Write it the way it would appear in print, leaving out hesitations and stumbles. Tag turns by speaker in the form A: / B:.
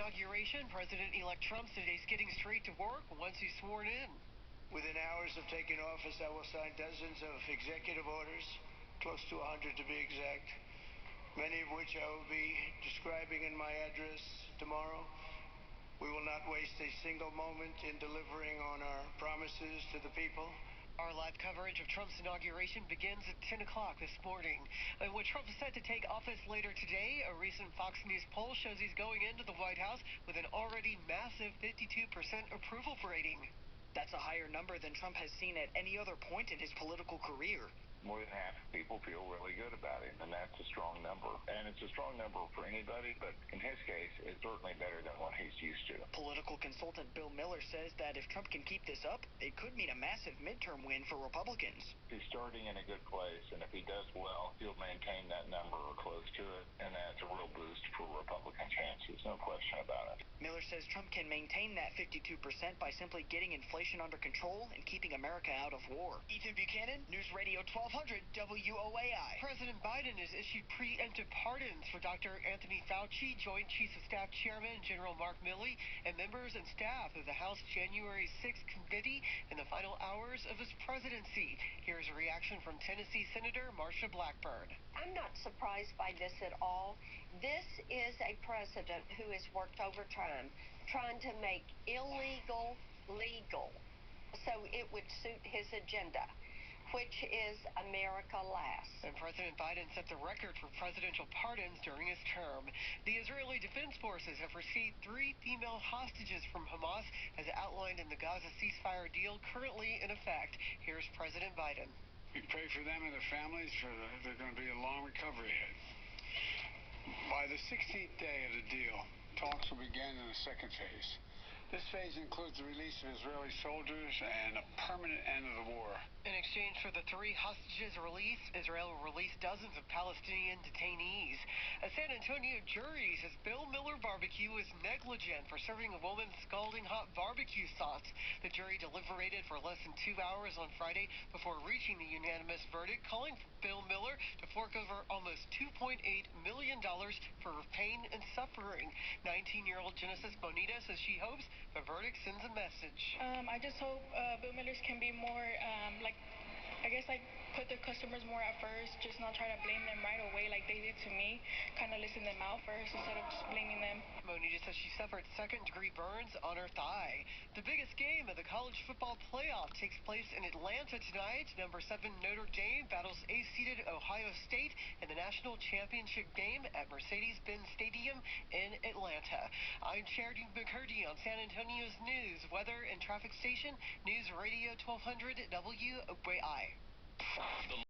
A: inauguration, President-elect Trump said he's getting straight to work once he's sworn in.
B: Within hours of taking office, I will sign dozens of executive orders, close to 100 to be exact, many of which I will be describing in my address tomorrow. We will not waste a single moment in delivering on our promises to the people.
A: Our live coverage of Trump's inauguration begins at 10 o'clock this morning. And with Trump set to take office later today, a recent Fox News poll shows he's going into the White House with an already massive 52% approval rating.
C: That's a higher number than Trump has seen at any other point in his political career.
D: More than half of people feel really good about him, and that's a strong number. And it's a strong number for anybody, but in his case, it's certainly better than what he's used to.
C: Political consultant Bill Miller says that if Trump can keep this up, it could mean a massive midterm win for Republicans.
D: He's starting in a good place, and if he does well, he'll maintain that number or close to it, and that's a real boost for Republican chances, no question about it.
C: Miller says Trump can maintain that 52% by simply getting inflation under control and keeping America out of war. Ethan Buchanan, News Radio 1200 WOAI.
A: President Biden has issued preemptive pardons for Dr. Anthony Fauci, Joint Chiefs of Staff Chairman General Mark Milley, and members and staff of the House January 6th committee in the final hours of his presidency. Here's a reaction from Tennessee Senator Marsha Blackburn.
E: I'm not surprised by this at all. This is a president who has worked overtime trying to make illegal legal so it would suit his agenda, which is America last.
A: And President Biden set the record for presidential pardons during his term. The Israeli Defense Forces have received 3 female hostages from Hamas, as outlined in the Gaza ceasefire deal currently in effect. Here's President Biden.
F: We pray for them and their families. They're going to be a long recovery ahead. By the 16th day of the deal, talks will begin in the second phase. This phase includes the release of Israeli soldiers and a permanent end of the war.
A: In exchange for the 3 hostages released, Israel will release dozens of Palestinian detainees. A San Antonio jury says Bill Miller Barbecue was negligent for serving a woman scalding hot barbecue sauce. The jury deliberated for less than 2 hours on Friday before reaching the unanimous verdict, calling for Bill Miller to fork over almost $2.8 million for pain and suffering. 19-year-old Genesis Bonita says she hopes the verdict sends a message.
G: I just hope Bill Millers can be more, put the customers more at first, just not try to blame them right away like they did to me. Kind of listen them out first instead of just blaming them.
A: Bonita says she suffered second-degree burns on her thigh. The biggest game of the college football playoff takes place in Atlanta tonight. Number 7 Notre Dame battles A-seeded Ohio State in the national championship game at Mercedes-Benz Stadium in Atlanta. I'm Charity McCurdy on San Antonio's news, weather, and traffic station, News Radio 1200 WOAI.